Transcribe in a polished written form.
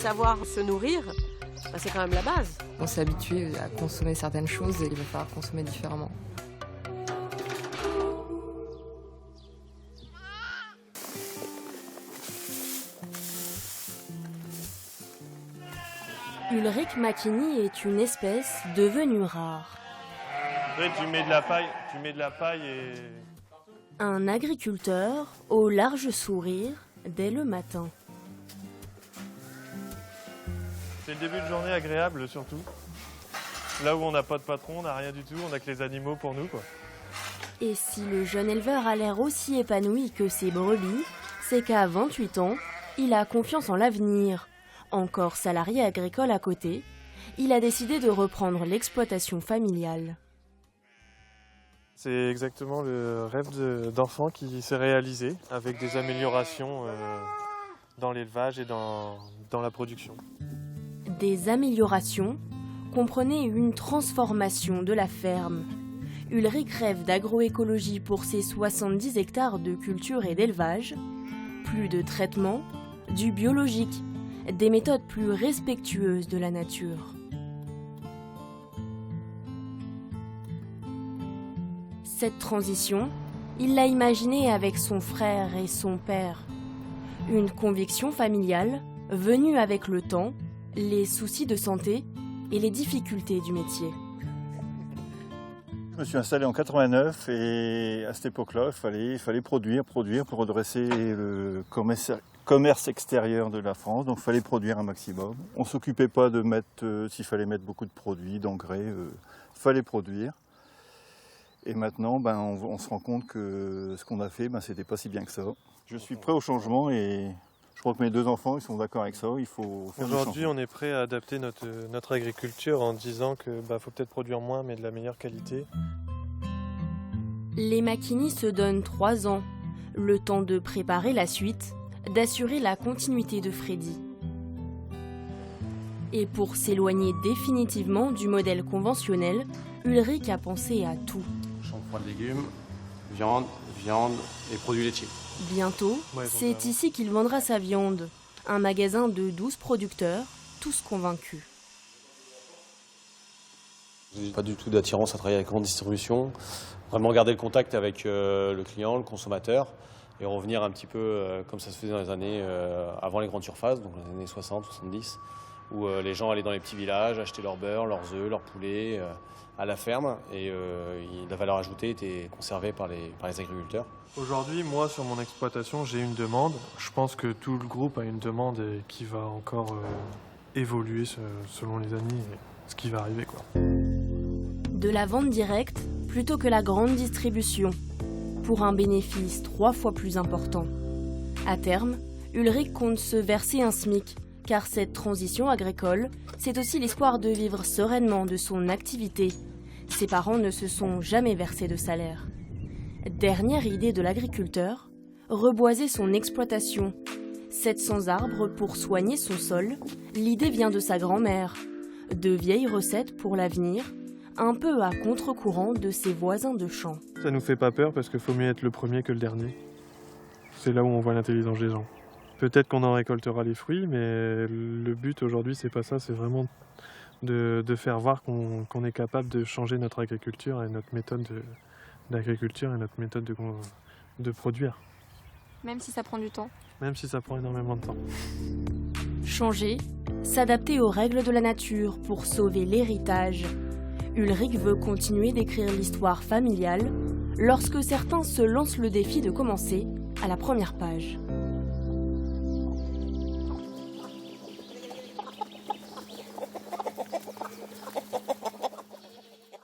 savoir se nourrir, c'est quand même la base. On s'est habitué à consommer certaines choses et il va falloir consommer différemment. Ulrich Macchini est une espèce devenue rare. Après, tu mets de la paille et... Un agriculteur au large sourire dès le matin. C'est le début de journée agréable surtout. Là où on n'a pas de patron, on n'a rien du tout, on n'a que les animaux pour nous, quoi. Et si le jeune éleveur a l'air aussi épanoui que ses brebis, c'est qu'à 28 ans, il a confiance en l'avenir. Encore salarié agricole à côté, il a décidé de reprendre l'exploitation familiale. C'est exactement le rêve d'enfant qui s'est réalisé avec des améliorations dans l'élevage et dans la production. Des améliorations, comprenez une transformation de la ferme. Ulrich rêve d'agroécologie pour ses 70 hectares de culture et d'élevage, plus de traitement, du biologique, des méthodes plus respectueuses de la nature. Cette transition, il l'a imaginée avec son frère et son père. Une conviction familiale venue avec le temps, les soucis de santé et les difficultés du métier. Je me suis installé en 89 et à cette époque-là, il fallait produire pour redresser le commerce extérieur de la France, donc il fallait produire un maximum. On ne s'occupait pas de mettre, s'il fallait mettre beaucoup de produits, d'engrais, il fallait produire. Et maintenant, on se rend compte que ce qu'on a fait, c'était pas si bien que ça. Je suis prêt au changement et je crois que mes deux enfants ils sont d'accord avec ça, il faut faire du changement. Aujourd'hui, on est prêt à adapter notre agriculture en disant que faut peut-être produire moins mais de la meilleure qualité. Les Macchini se donnent 3 ans, le temps de préparer la suite, d'assurer la continuité de Freddy. Et pour s'éloigner définitivement du modèle conventionnel, Ulrich a pensé à tout. Champ froid de légumes, viande et produits laitiers. Bientôt, c'est ici qu'il vendra sa viande. Un magasin de 12 producteurs, tous convaincus. J'ai pas du tout d'attirance à travailler avec grande distribution. Vraiment garder le contact avec le client, le consommateur, et revenir un petit peu comme ça se faisait dans les années avant les grandes surfaces, donc les années 60, 70, où les gens allaient dans les petits villages, acheter leur beurre, leurs œufs, leurs poulets à la ferme, et la valeur ajoutée était conservée par les agriculteurs. Aujourd'hui, moi, sur mon exploitation, j'ai une demande. Je pense que tout le groupe a une demande et qui va encore évoluer selon les années et ce qui va arriver, quoi. De la vente directe plutôt que la grande distribution, pour un bénéfice 3 fois plus important. À terme, Ulrich compte se verser un SMIC, car cette transition agricole, c'est aussi l'espoir de vivre sereinement de son activité. Ses parents ne se sont jamais versés de salaire. Dernière idée de l'agriculteur, reboiser son exploitation. 700 arbres pour soigner son sol, l'idée vient de sa grand-mère. De vieilles recettes pour l'avenir, un peu à contre-courant de ses voisins de champ. Ça nous fait pas peur parce qu'il faut mieux être le premier que le dernier. C'est là où on voit l'intelligence des gens. Peut-être qu'on en récoltera les fruits, mais le but aujourd'hui, c'est pas ça, c'est vraiment de faire voir qu'on est capable de changer notre agriculture et notre méthode d'agriculture et notre méthode de produire. Même si ça prend du temps. Même si ça prend énormément de temps. Changer, s'adapter aux règles de la nature pour sauver l'héritage. Ulrich veut continuer d'écrire l'histoire familiale lorsque certains se lancent le défi de commencer à la première page.